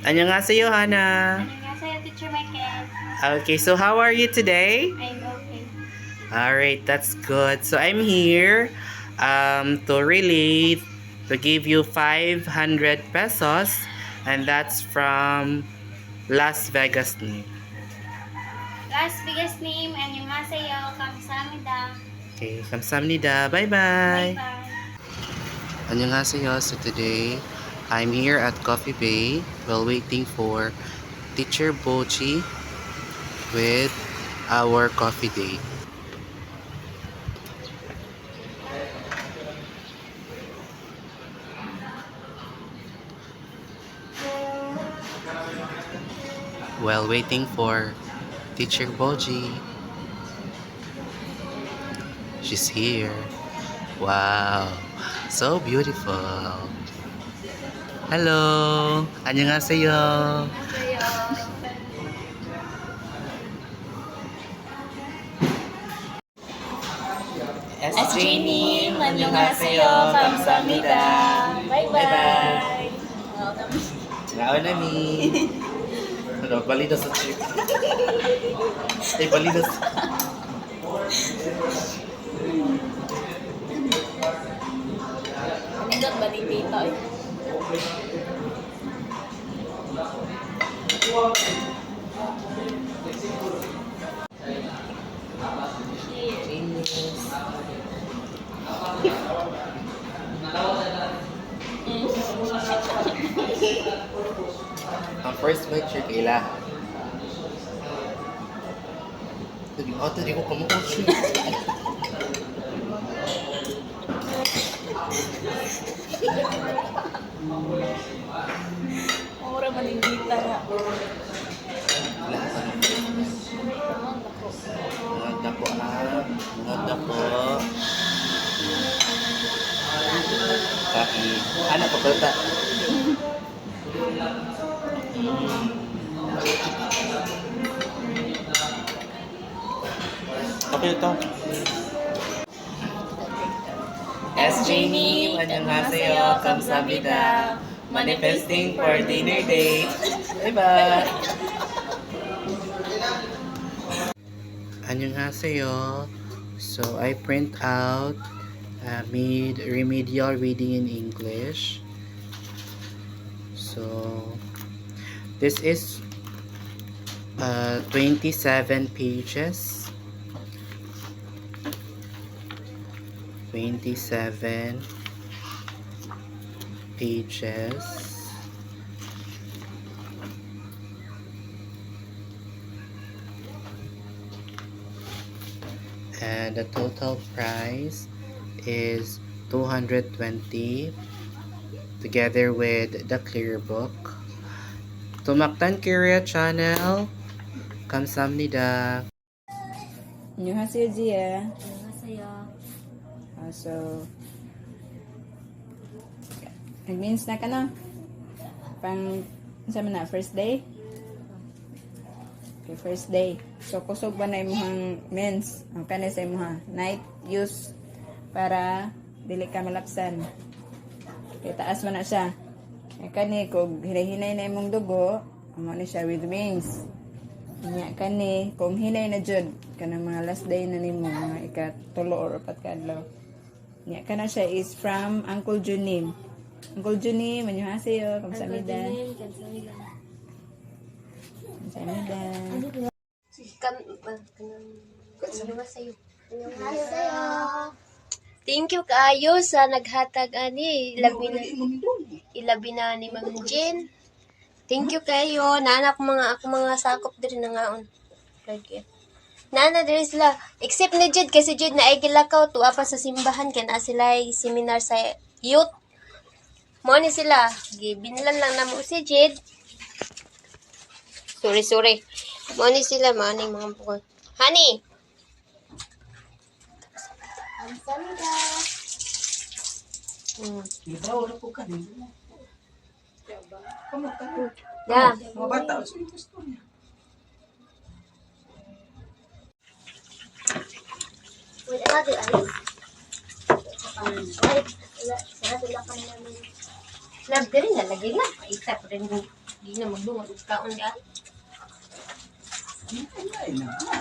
안녕하세요, Hana. 안녕하세요, Teacher Michael. Okay, so how are you today? I'm okay. Alright, that's good. So I'm here to give you 500 pesos, and that's from Las Vegas New. Last biggest name, 안녕하세요, 감사합니다. Okay, 감사합니다. Bye-bye. Bye-bye. 안녕하세요. So today, I'm here at Coffee Bay while waiting for Teacher Bochi with our coffee day. While waiting for Teacher Boji. She's here. Wow, so beautiful. Hello, 안녕하세요. SJ님, 안녕하세요, 감사합니다. Bye-bye. Naon na mi. Ano, balida sa chip. Ay, balida sa... Nindot ba ni Tito? Ang first lecture kaila. Tadi ko kamuot siya. Mura manindita nga. Mga dako ha. Mga dako. Kain. Anak ko bata. Okay ito. SJ님, 안녕하세요. 감사합니다. Manifesting for dinner date. Bye-bye. 안녕하세요. So I print out made remedial reading in English. So this is 27 pages. 27 pages. And the total price is 220 together with the clear book. Tumaktan Korea channel. 감사합니다. 안녕하세요, 지야. 안녕하세요. So, nag-means na ka na? Pang, sa na, first day? Okay, first day. So, kusog ba na imong mens? Ang kanay sa imong night use para dili ka malapsan. Okay, taas mo na siya. E kani, kung hinay-hinay na imong dugo, amo ni siya with wings. Nya kani, kung hinay na jud, kanang mga last day na nimo, mga ikatulo or upat kadlaw. Nya kana siya is from Uncle Junim. Uncle Junim, annyeonghaseyo, 감사합니다. 감사합니다. Annyeonghaseyo. Annyeonghaseyo. Thank you kaayo sa naghatag ani ilabi na ni Mang Jin. Thank you kayo. Nana ako mga sakop diri na ngaon. Lagi. Nana diri sila. Except ni Jid kasi Jid na ay gilakaw tuwa pa sa simbahan kaya na sila ay seminar sa youth. Mo ni sila. Binlan lang na mo si Jid. Sorry. Mo ni sila maning mga bukod. Honey. Kamsahamnida. Iba wala ko kanina. Yeah. Mga bata, so yung gusto niya. With another ice. Right. Sarap lang kami namin. Love ka rin, nalagay na. Isa ko rin. Di na magbungod kaon ka. Ay na.